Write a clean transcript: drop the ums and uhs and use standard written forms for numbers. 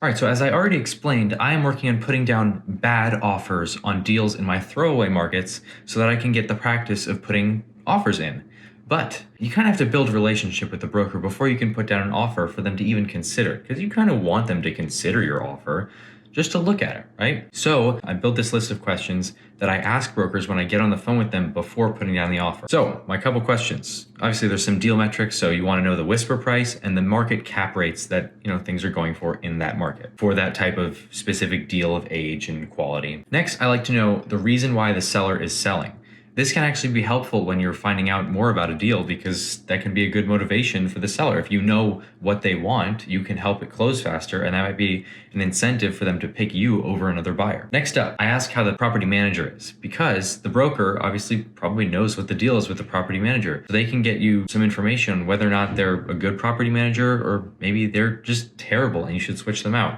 All right, so as I already explained, I am working on putting down bad offers on deals in my throwaway markets so that I can get the practice of putting offers in. But you kind of have to build a relationship with the broker before you can put down an offer for them to even consider, because you kind of want them to consider your offer just to look at it, right? So I built this list of questions that I ask brokers when I get on the phone with them before putting down the offer. So my couple questions. Obviously, there's some deal metrics, so you want to know the whisper price and the market cap rates that things are going for in that market for that type of specific deal of age and quality. Next, I like to know the reason why the seller is selling. This can actually be helpful when you're finding out more about a deal, because that can be a good motivation for the seller. If you know what they want, you can help it close faster, and that might be an incentive for them to pick you over another buyer. Next up, I ask how the property manager is, because the broker obviously probably knows what the deal is with the property manager. So they can get you some information on whether or not they're a good property manager or maybe they're just terrible and you should switch them out.